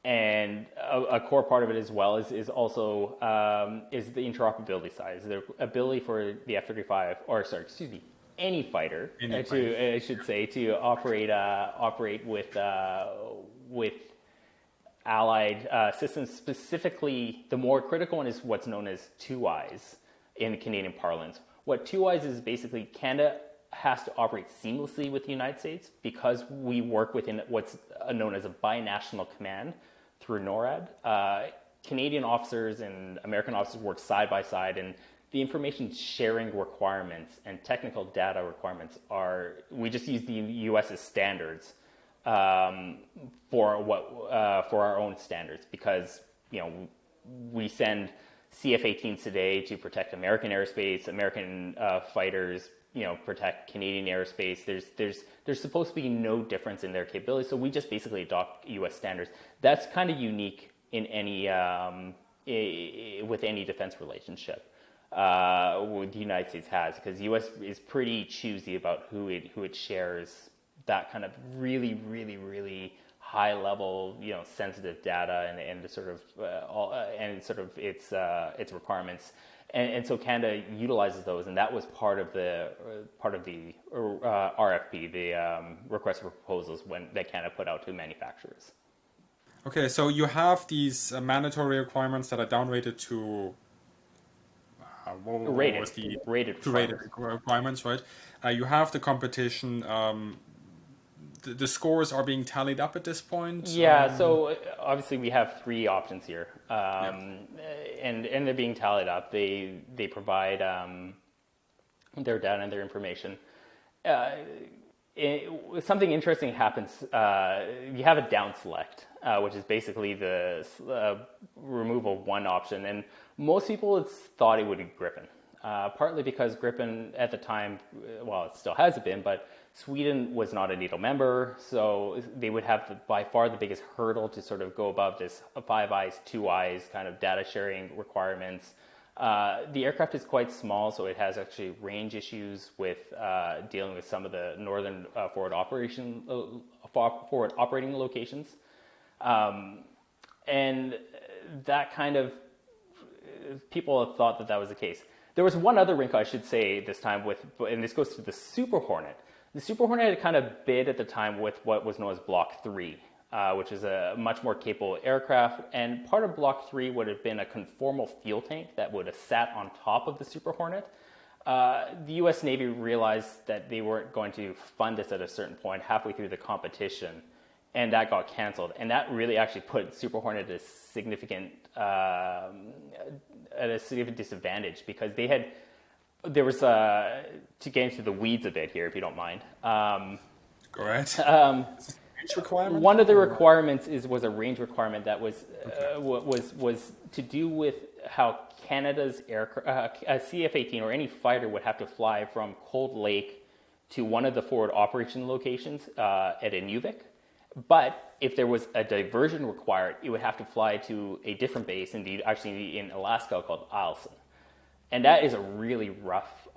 And a core part of it as well is also is the interoperability side, is the ability for the F-35, or sorry, excuse me, any fighter, to operate with allied systems. Specifically, the more critical one is what's known as two eyes in Canadian parlance. What two eyes is basically Canada has to operate seamlessly with the United States because we work within what's known as a binational command through NORAD. Canadian officers and American officers work side by side, and the information sharing requirements and technical data requirements we just use the U.S.'s standards for our own standards, because we send CF-18s today to protect American airspace, American fighters protect Canadian airspace. There's supposed to be no difference in their capabilities, so we just basically adopt U.S. standards. That's kind of unique in any with any defense relationship the United States has, because the U.S. is pretty choosy about who it shares that kind of really, really, really high level, sensitive data and the sort of its requirements. And so Canada utilizes those, and that was part of the RFP, the request for proposals that Canada put out to manufacturers. Okay, so you have these mandatory requirements that are downrated to rated requirements, right? You have the competition. The scores are being tallied up at this point. Yeah, so obviously we have three options here, and they're being tallied up. They provide their data and their information. Something interesting happens. You have a down select, which is basically the removal of one option, and most people thought it would be Gripen, partly because Gripen at the time, well, it still hasn't been, but Sweden was not a NATO member, so they would have by far the biggest hurdle to sort of go above this Five Eyes, Two Eyes kind of data sharing requirements. The aircraft is quite small, so it has actually range issues with dealing with some of the northern forward operating locations. And that kind of, people have thought that was the case. There was one other wrinkle I should say this time and this goes to the Super Hornet. The Super Hornet had kind of bid at the time with what was known as Block 3, which is a much more capable aircraft. And part of Block 3 would have been a conformal fuel tank that would have sat on top of the Super Hornet. The U.S. Navy realized that they weren't going to fund this at a certain point halfway through the competition, and that got canceled. And that really actually put Super Hornet at a significant disadvantage because there was to get into the weeds a bit here, if you don't mind. Go ahead. One of the requirements was a range requirement that was to do with how Canada's aircraft, a CF-18 or any fighter would have to fly from Cold Lake to one of the forward operation locations at Inuvik. But if there was a diversion required, it would have to fly to a different base, indeed, actually in Alaska, called Eielson. And that is a really rough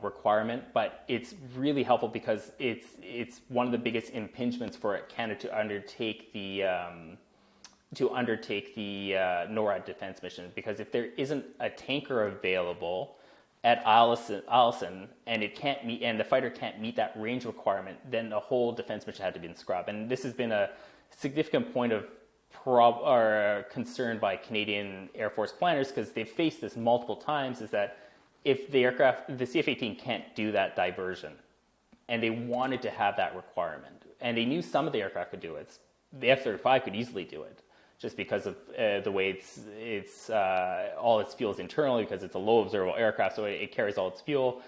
requirement, but it's really helpful because it's one of the biggest impingements for Canada to undertake the NORAD defense mission. Because if there isn't a tanker available at Eielson and the fighter can't meet that range requirement, then the whole defense mission had to be scrubbed. And this has been a significant point of concern by Canadian Air Force planners because they've faced this multiple times, is that if the CF-18 can't do that diversion, and they wanted to have that requirement, and they knew some of the aircraft could do it. The F-35 could easily do it, just because of the way it's all its fuel is internally, because it's a low observable aircraft, so it carries all its fuel.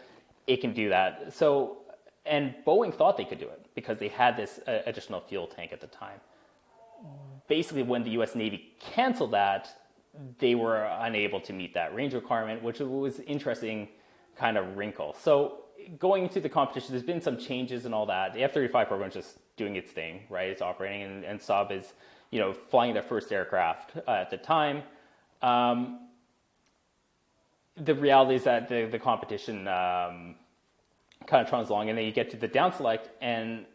It can do that. So, and Boeing thought they could do it because they had this additional fuel tank at the time. Basically, when the U.S. Navy canceled that, they were unable to meet that range requirement, which was an interesting kind of wrinkle. So going into the competition, there's been some changes and all that. The F-35 program is just doing its thing, right? It's operating, and Saab is, flying their first aircraft at the time. The reality is that the competition kind of trundles along, and then you get to the down select, and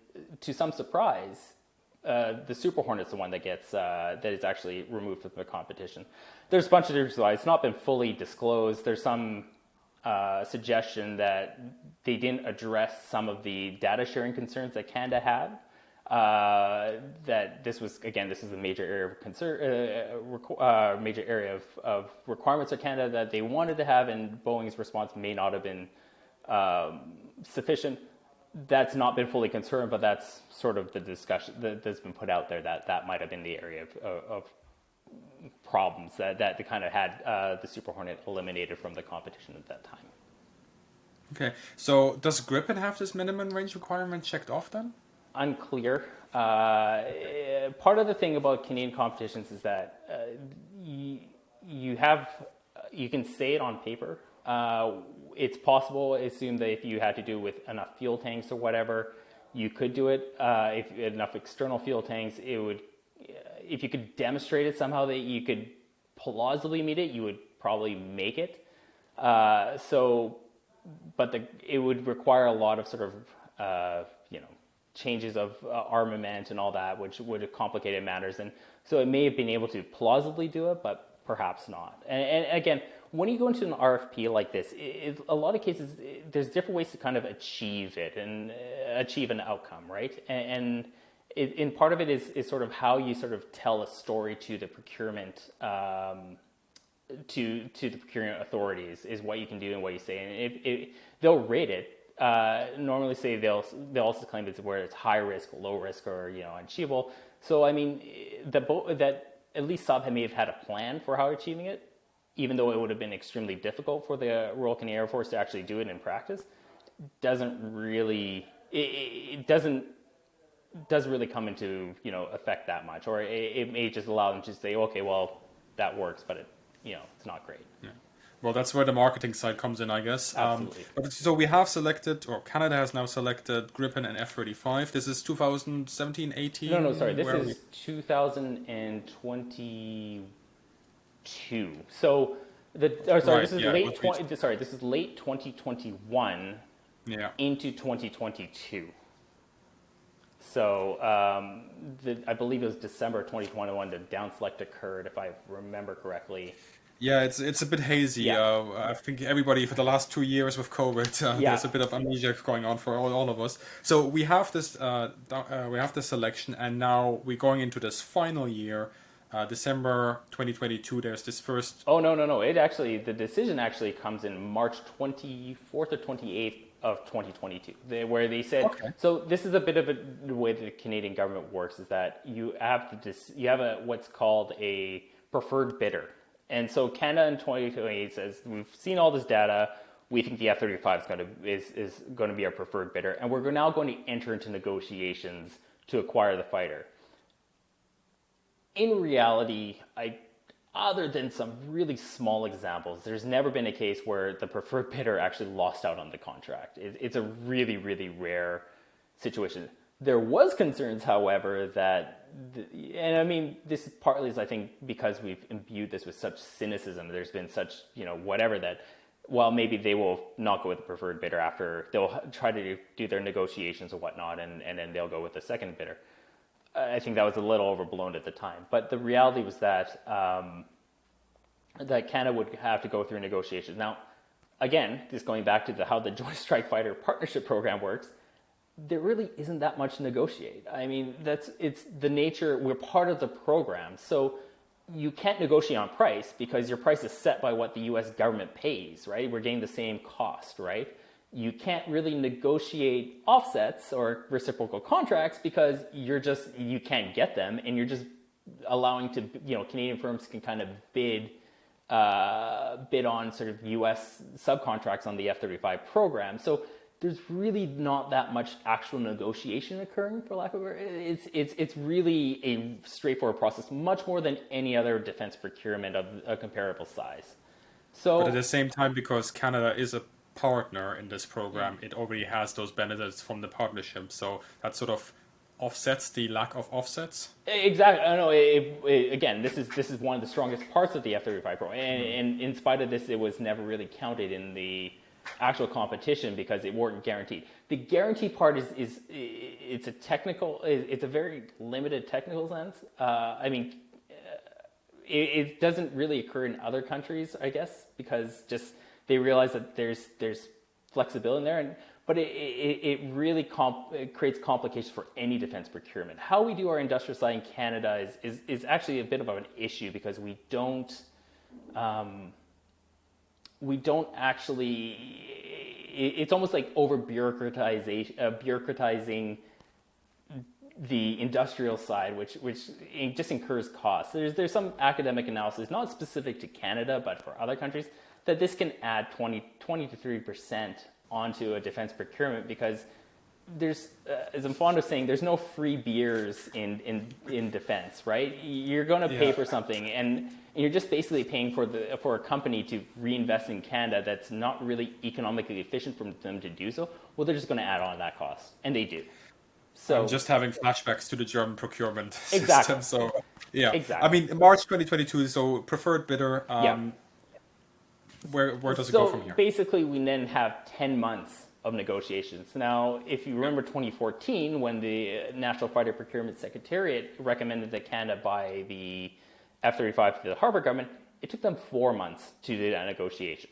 to some surprise, the Super Hornet's the one that gets that is actually removed from the competition. There's a bunch of different reasons. It's not been fully disclosed. There's some suggestion that they didn't address some of the data sharing concerns that Canada had. That this is a major area of concern, major area of requirements of Canada that they wanted to have, and Boeing's response may not have been sufficient. That's not been fully confirmed, but that's sort of the discussion that's been put out there, that might have been the area of problems that they kind of had the Super Hornet eliminated from the competition at that time. Okay, so does Gripen have this minimum range requirement checked off then? Unclear. Part of the thing about Canadian competitions is that you can say it on paper. It's possible, assume that if you had to do it with enough fuel tanks or whatever, you could do it. If you had enough external fuel tanks, it would. If you could demonstrate it somehow that you could plausibly meet it, you would probably make it. But it would require a lot of sort of changes of armament and all that, which would have complicated matters. And so it may have been able to plausibly do it, but perhaps not. And again, when you go into an RFP like this, a lot of cases, there's different ways to kind of achieve it and achieve an outcome, right? And in part of it is sort of how you sort of tell a story to the procurement to the procurement authorities is what you can do and what you say. And they'll rate it. Normally say they'll also claim it's where it's high risk, low risk, or unachievable. So I mean that at least Saab may have had a plan for how achieving it, even though it would have been extremely difficult for the Royal Canadian Air Force to actually do it in practice. Doesn't really come into effect that much, or it may just allow them to say, okay, well that works, but it's not great. Yeah. Well, that's where the marketing side comes in, I guess. Absolutely. So we have selected, or Canada has now selected Gripen and F-35. This is 2017, 18? No, sorry. This is 2022. So this is late 2021 into 2022. So I believe it was December 2021 the down select occurred, if I remember correctly. Yeah, it's a bit hazy. Yeah. I think everybody for the last 2 years with COVID, there's a bit of amnesia going on for all of us. So we have this selection, and now we're going into this final year, December 2022. There's this first. Oh no! The decision actually comes in March 24th or 28th of 2022, where they said. Okay. So this is a bit of the way the Canadian government works, is that you have what's called a preferred bidder. And so Canada in 2028 says, we've seen all this data, we think the F-35 is going to be our preferred bidder, and we're now going to enter into negotiations to acquire the fighter. In reality, other than some really small examples, there's never been a case where the preferred bidder actually lost out on the contract. It's a really, really rare situation. There was concerns, however, and I mean, this is partly, I think, because we've imbued this with such cynicism. There's been such, that, well, maybe they will not go with the preferred bidder after they'll try to do their negotiations and whatnot, and then they'll go with the second bidder. I think that was a little overblown at the time. But the reality was that that Canada would have to go through negotiations. Now, again, just going back to how the Joint Strike Fighter Partnership Program works, there really isn't that much to negotiate. I mean, it's the nature, we're part of the program. So you can't negotiate on price because your price is set by what the US government pays, right? We're getting the same cost, right? You can't really negotiate offsets or reciprocal contracts because you can't get them, and you're just allowing to, Canadian firms can kind of bid on sort of US subcontracts on the F-35 program. So there's really not that much actual negotiation occurring, for lack of a word. It's really a straightforward process, much more than any other defense procurement of a comparable size. So, but at the same time, because Canada is a partner in this program, it already has those benefits from the partnership. So that sort of offsets the lack of offsets. Exactly. I know. Again, this is one of the strongest parts of the F-35 program, and in spite of this, it was never really counted in the actual competition because it weren't guaranteed. The guarantee part is it's a very limited technical sense. It doesn't really occur in other countries, I guess, because just they realize that there's flexibility in there, but it really creates complications for any defense procurement. How we do our industrial side in Canada is actually a bit of an issue because we don't actually, it's almost like bureaucratizing the industrial side, which just incurs costs. There's some academic analysis, not specific to Canada, but for other countries, that this can add 20 to 30% onto a defense procurement because there's, as I'm fond of saying, there's no free beers in defense, right? You're going to pay for something, and you're just basically paying for a company to reinvest in Canada that's not really economically efficient for them to do so. Well, they're just going to add on that cost, and they do. So I'm just having flashbacks to the German procurement exactly. system. So yeah, exactly. I mean, March 2022. So preferred bidder. Where does it go from here? Basically, we then have 10 months of negotiations. Now, if you remember 2014, when the National Fighter Procurement Secretariat recommended that Canada buy the F-35 to the Harper government, it took them 4 months to do that negotiations.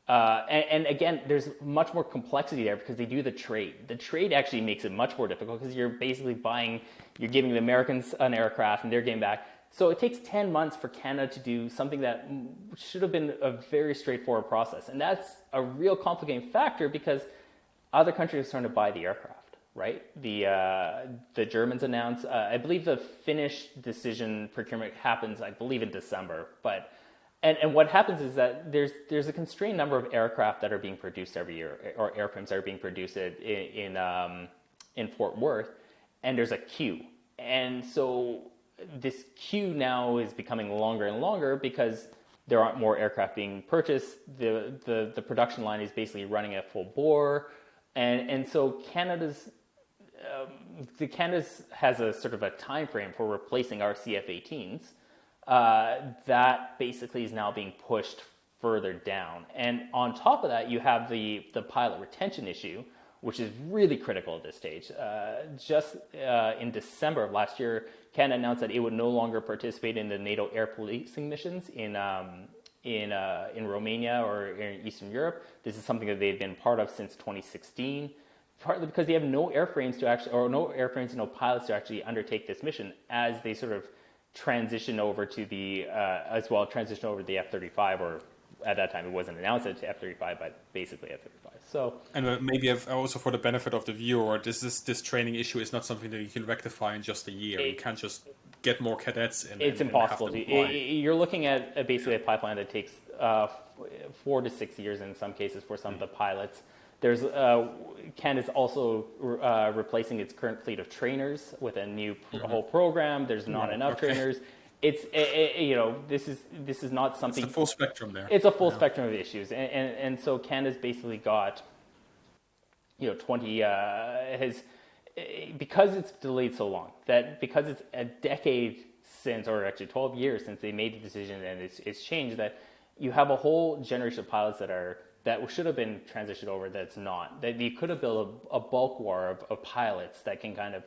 And again, there's much more complexity there because they do the trade. The trade actually makes it much more difficult because you're basically you're giving the Americans an aircraft and they're getting back. So it takes 10 months for Canada to do something that should have been a very straightforward process. And that's a real complicating factor because other countries are starting to buy the aircraft, right? The Germans announced, I believe the Finnish decision procurement happens, I believe in December. And what happens is that there's a constrained number of aircraft that are being produced every year, or airframes that are being produced in Fort Worth, and there's a queue. And so this queue now is becoming longer and longer because there aren't more aircraft being purchased. The production line is basically running at full bore, and so Canada's has a sort of a time frame for replacing RCF 18s that basically is now being pushed further down. And on top of that, you have the pilot retention issue, which is really critical at this stage. Just in December of last year, Canada announced that it would no longer participate in the NATO air policing missions in Romania or in Eastern Europe. This is something that they've been part of since 2016, partly because they have no airframes and no pilots to actually undertake this mission as they sort of transition over to the F-35, or at that time it wasn't announced to F-35, but basically F-35. So, and maybe also for the benefit of the viewer, this training issue is not something that you can rectify in just a year. You can't just get more cadets in. It's impossible. You're looking at basically a pipeline that takes 4 to 6 years in some cases for some of the pilots. There's Canada's also replacing its current fleet of trainers with a new whole program. There's not enough trainers. It's this is not something. It's a full spectrum there. It's a full spectrum of issues, and so Canada's basically got 20 because it's delayed so long, that because it's a decade since, or actually 12 years since they made the decision and it's changed, that you have a whole generation of pilots that should have been transitioned over that's not. That you could have built a bulk war of pilots that can kind of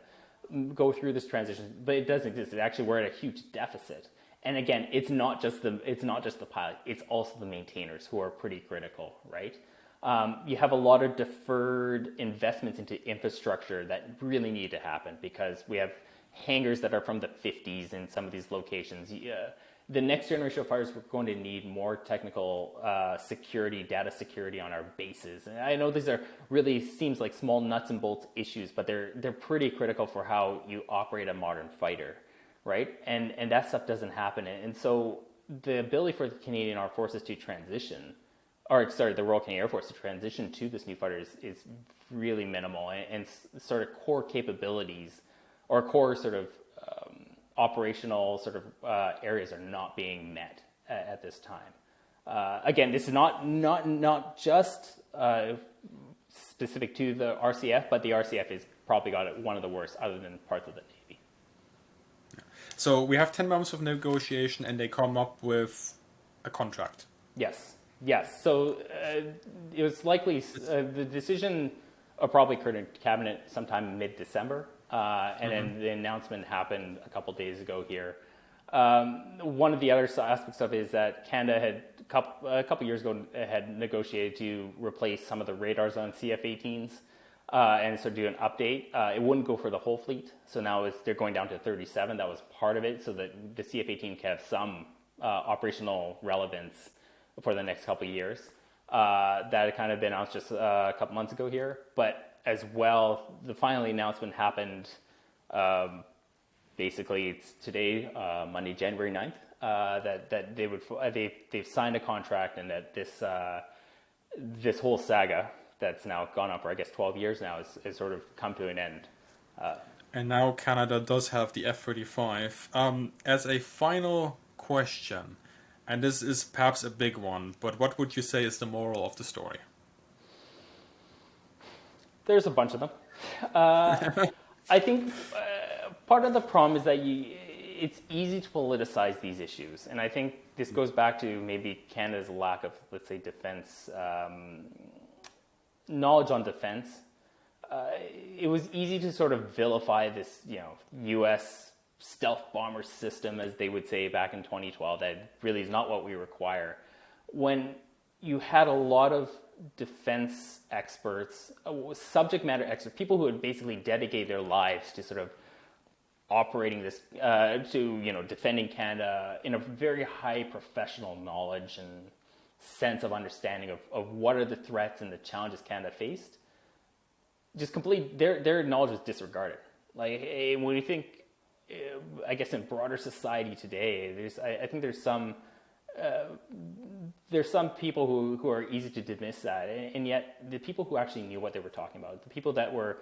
go through this transition, but it doesn't exist. We're at a huge deficit. And again, it's not just the pilot, it's also the maintainers who are pretty critical, right? You have a lot of deferred investments into infrastructure that really need to happen because we have hangars that are from the 50s in some of these locations. The next generation of fighters, we're going to need more technical data security on our bases. And I know these are really seems like small nuts and bolts issues, but they're pretty critical for how you operate a modern fighter, right? And that stuff doesn't happen. And so the ability for the Canadian Armed Forces to transition, the Royal Canadian Air Force to transition to this new fighter is really minimal, and sort of core capabilities or core sort of operational sort of areas are not being met at this time. Again, this is not just specific to the RCF, but the RCF has probably got one of the worst other than parts of the Navy. So we have 10 months of negotiation and they come up with a contract. Yes. So it was likely the decision probably occurred in cabinet sometime mid-December. And then the announcement happened a couple days ago here. One of the other aspects of it is that Canada had a couple years ago had negotiated to replace some of the radars on CF-18s and so do an update. It wouldn't go for the whole fleet, so now they're going down to 37. That was part of it, so that the CF-18 can have some operational relevance for the next couple of years. That had kind of been announced just a couple months ago here, but as well, the final announcement happened. Basically, it's today, Monday, January 9th, that they've signed a contract, and that this whole saga that's now gone on for 12 years now is sort of come to an end. And now Canada does have the F-35. As a final question, and this is perhaps a big one, but what would you say is the moral of the story? There's a bunch of them. I think part of the problem is that it's easy to politicize these issues. And I think this goes back to maybe Canada's lack of, let's say, defense knowledge on defense, it was easy to sort of vilify this, U.S. stealth bomber system, as they would say back in 2012, that really is not what we require. When you had a lot of defense experts, subject matter experts, people who had basically dedicated their lives to sort of operating this, defending Canada in a very high professional knowledge and sense of understanding of what are the threats and the challenges Canada faced, just their knowledge was disregarded. Like, when you think, I guess in broader society today, I think there's some people who are easy to dismiss that, and yet the people who actually knew what they were talking about, the people that were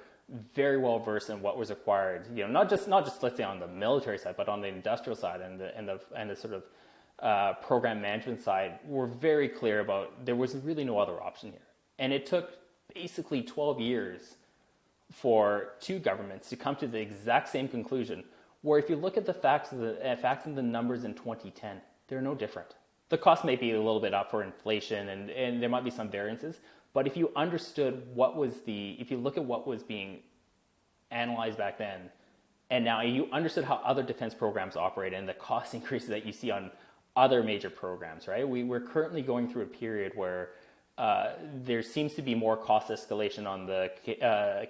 very well versed in what was required, not just let's say on the military side, but on the industrial side and the sort of program management side, were very clear about there was really no other option here. And it took basically 12 years for two governments to come to the exact same conclusion, where if you look at the facts and the numbers in 2010, they're no different. The cost may be a little bit up for inflation and there might be some variances, but if you understood if you look at what was being analyzed back then, and now you understood how other defense programs operate and the cost increases that you see on other major programs, right? We're currently going through a period where there seems to be more cost escalation on the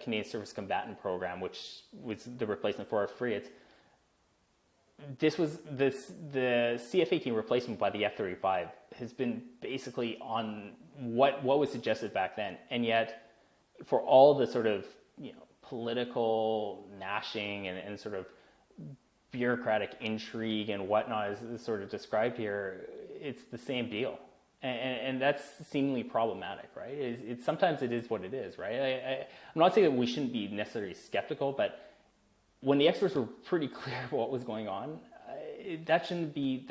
Canadian Surface Combatant program, which was the replacement for our frigates. The CF-18 replacement by the F-35 has been basically on what was suggested back then, and yet for all the sort of political gnashing and sort of bureaucratic intrigue and whatnot is sort of described here, it's the same deal, and that's seemingly problematic, right? Sometimes it is what it is, right? I'm not saying that we shouldn't be necessarily skeptical, but when the experts were pretty clear about what was going on, that shouldn't be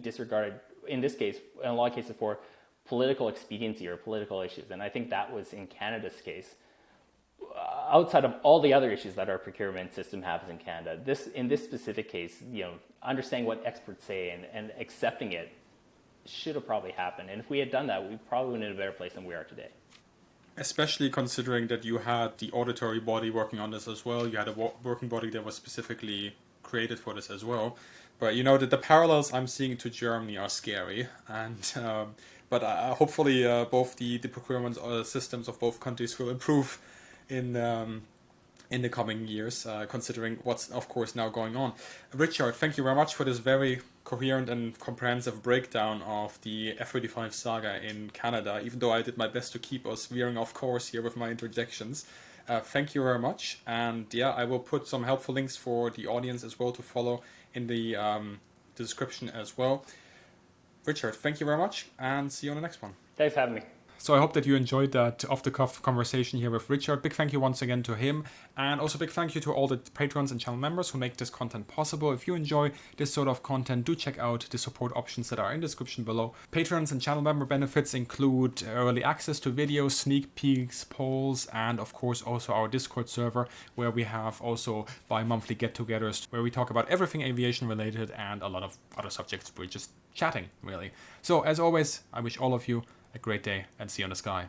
disregarded in this case, in a lot of cases, for political expediency or political issues. And I think that was in Canada's case. Outside of all the other issues that our procurement system has in Canada, in this specific case, understanding what experts say and accepting it should have probably happened. And if we had done that, we probably would have been in a better place than we are today. Especially considering that you had the auditory body working on this as well. You had a working body that was specifically created for this as well. But the parallels I'm seeing to Germany are scary. And but hopefully both the procurement systems of both countries will improve in the coming years, considering what's of course now going on. Richard, thank you very much for this very coherent and comprehensive breakdown of the F-35 saga in Canada, even though I did my best to keep us veering off course here with my interjections. Thank you very much, and yeah, I will put some helpful links for the audience as well to follow in the description as well. Richard, thank you very much, and see you on the next one. Thanks for having me. So I hope that you enjoyed that off-the-cuff conversation here with Richard. Big thank you once again to him. And also big thank you to all the patrons and channel members who make this content possible. If you enjoy this sort of content, do check out the support options that are in the description below. Patrons and channel member benefits include early access to videos, sneak peeks, polls, and of course also our Discord server, where we have also bi-monthly get-togethers where we talk about everything aviation related and a lot of other subjects. We're just chatting, really. So as always, I wish all of you a great day and see you in the sky.